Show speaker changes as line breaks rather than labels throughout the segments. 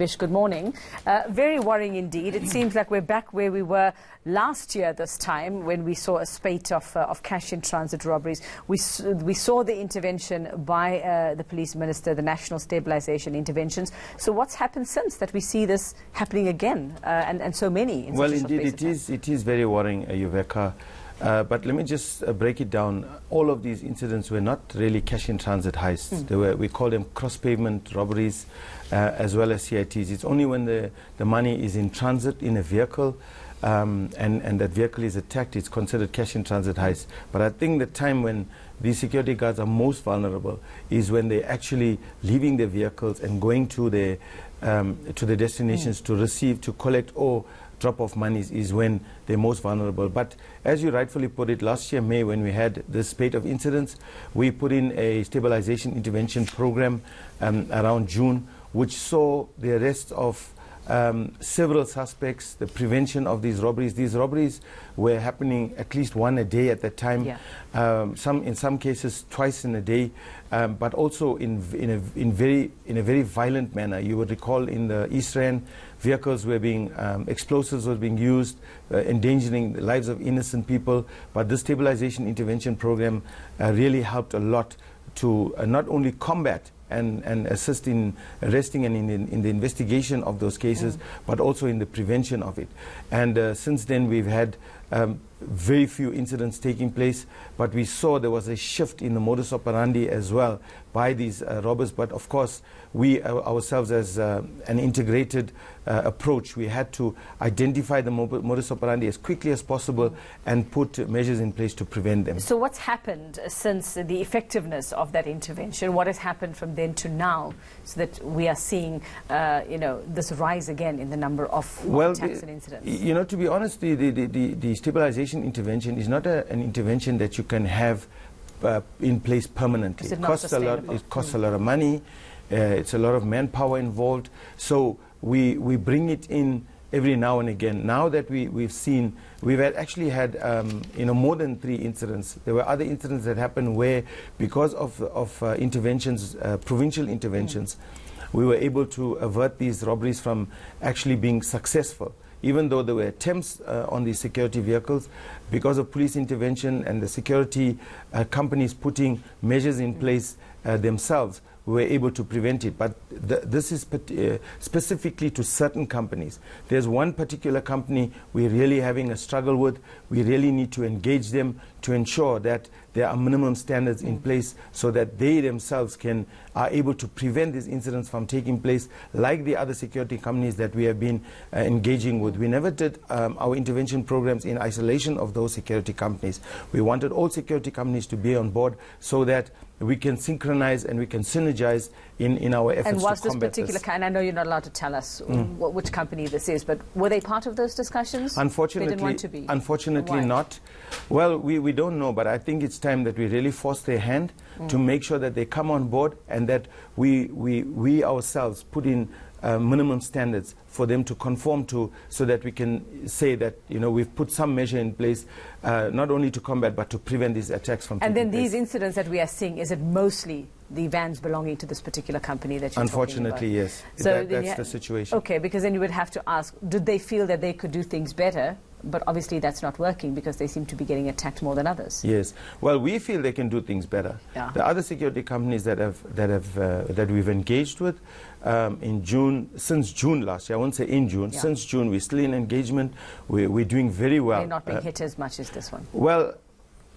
Good morning. Very worrying indeed. It seems like we're back where we were last year this time when we saw a spate of cash-in-transit robberies. We saw the intervention by the police minister, the national stabilisation interventions. So what's happened since that we see this happening again and so many?
Well, indeed, it is very worrying, Yuveka. But let me just break it down. All of these incidents were not really cash-in-transit heists. We call them cross-pavement robberies as well as CITs. It's only when the money is in transit in a vehicle and that vehicle is attacked, it's considered cash-in-transit heist. But I think the time when these security guards are most vulnerable is when they're actually leaving their vehicles and going to their destinations to receive, to collect, or drop off monies is when they're most vulnerable. But as you rightfully put it, last year May, when we had this spate of incidents, we put in a stabilization intervention program around June, which saw the arrest of several suspects, the prevention of these robberies. These robberies were happening at least one a day at that time, in some cases twice in a day, but also in a very violent manner. You would recall in the East Rand, vehicles were being, explosives were being used, endangering the lives of innocent people. But this stabilization intervention program really helped a lot to not only combat and assist in arresting and in the investigation of those cases, but also in the prevention of it. And since then we've had very few incidents taking place, but we saw there was a shift in the modus operandi as well by these robbers. But of course, we ourselves, as an integrated approach, we had to identify the modus operandi as quickly as possible and put measures in place to prevent them.
So what's happened since the effectiveness of that intervention? What has happened from then to now, so that we are seeing this rise again in the number of attacks and incidents?
You know, to be honest, the stabilization intervention is not an intervention that you can have in place permanently.
It costs a lot.
It costs a lot of money. It's a lot of manpower involved. So we bring it in every now and again. Now that we've actually had more than 3 incidents. There were other incidents that happened where, because of interventions, provincial interventions, we were able to avert these robberies from actually being successful. Even though there were attempts on these security vehicles, because of police intervention and the security companies putting measures in place themselves, we were able to prevent it. But this is specifically to certain companies. There's one particular company we're really having a struggle with. We really need to engage them to ensure that there are minimum standards in place so that they themselves are able to prevent these incidents from taking place, like the other security companies that we have been engaging with. We never did our intervention programs in isolation of those security companies. We wanted all security companies to be on board so that we can synchronize and we can synergize in our efforts to combat this.
And was this particular kind, I know you're not allowed to tell us which company this is, but were they part of those discussions?
Unfortunately,
they didn't want to be.
Unfortunately not. Well, we don't know, but I think it's time that we really force their hand to make sure that they come on board and that we ourselves put in minimum standards for them to conform to, so that we can say that we've put some measure in place, not only to combat but to prevent these attacks from taking place.
And then these incidents that we are seeing, is it mostly the vans belonging to this particular company that you're
Unfortunately,
talking about?
yes.
So
that's the situation.
Okay, because then you would have to ask, did they feel that they could do things better? But obviously that's not working because they seem to be getting attacked more than others.
Yes. Well, we feel they can do things better.
Yeah.
The other security companies that we've engaged with since June last year, I won't say in June, since June, we're still in engagement. We're doing very well.
They're not being hit as much as this one.
Well,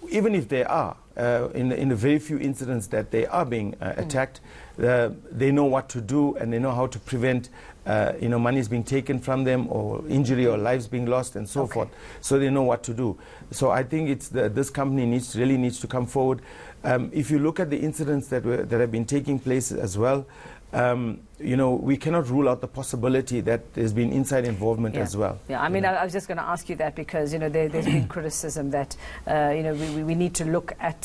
even if they are, in the very few incidents that they are being attacked, they know what to do and they know how to prevent money is being taken from them, or injury or lives being lost and so forth. So they know what to do. So I think this company really needs to come forward. If you look at the incidents that have been taking place as well, we cannot rule out the possibility that there's been inside involvement as well.
Yeah, I mean, I was just going to ask you that because there's been criticism that we need to look at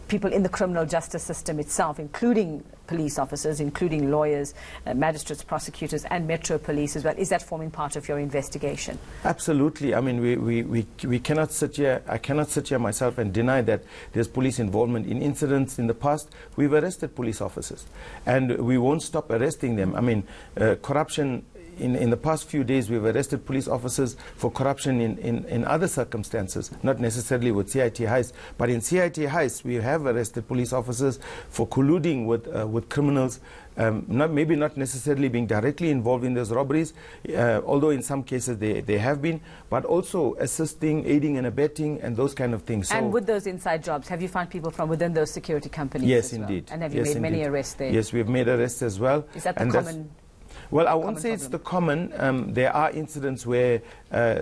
people in the criminal justice system itself, including police officers, including lawyers, magistrates, prosecutors, and Metro Police as well. Is that forming part of your investigation?
Absolutely. I mean, we cannot sit here. I cannot sit here myself and deny that there's police involvement in incidents in the past. We've arrested police officers, and we won't stop arresting them. I mean, corruption. In the past few days, we've arrested police officers for corruption in other circumstances, not necessarily with CIT heist. But in CIT heist, we have arrested police officers for colluding with criminals, maybe not necessarily being directly involved in those robberies, although in some cases they have been, but also assisting, aiding and abetting, and those kind of things.
And with those inside jobs, have you found people from within those security companies?
Yes,
as well?
indeed.
And have you made many arrests there?
Yes, we've made arrests as well.
Is that the common?
Well, I won't say it's the common. There are incidents where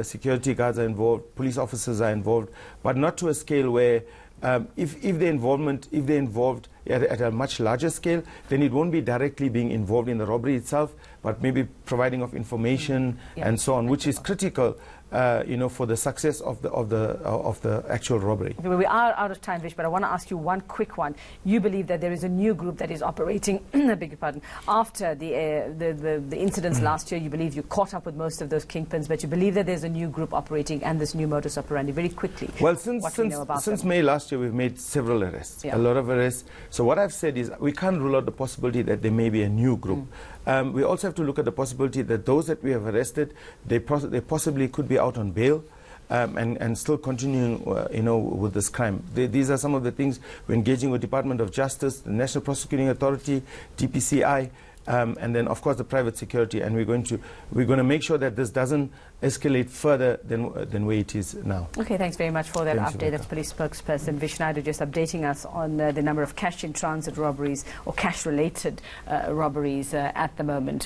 security guards are involved, police officers are involved, but not to a scale where if they're involved at a much larger scale, then it won't be directly being involved in the robbery itself, but maybe providing of information and so on, which is critical, for the success of the actual robbery.
Okay, well, we are out of time, Vish, but I want to ask you one quick one. You believe that there is a new group that is operating, I beg your pardon, after the incidents last year. You believe you caught up with most of those kingpins, but you believe that there's a new group operating and this new modus operandi. Very quickly,
well, since May last year, we've made several arrests, a lot of arrests. So what I've said is we can't rule out the possibility that there may be a new group. We also have to look at the possibility that those that we have arrested, they possibly could be out on bail and still continuing, with this crime. These are some of the things we're engaging with Department of Justice, the National Prosecuting Authority, DPCI, and then of course the private security. And we're going to make sure that this doesn't escalate further than where it is now.
Okay, thanks very much for that
Thanks,
update. That's police spokesperson Vish Naidu just updating us on the number of cash in transit robberies or cash related robberies at the moment.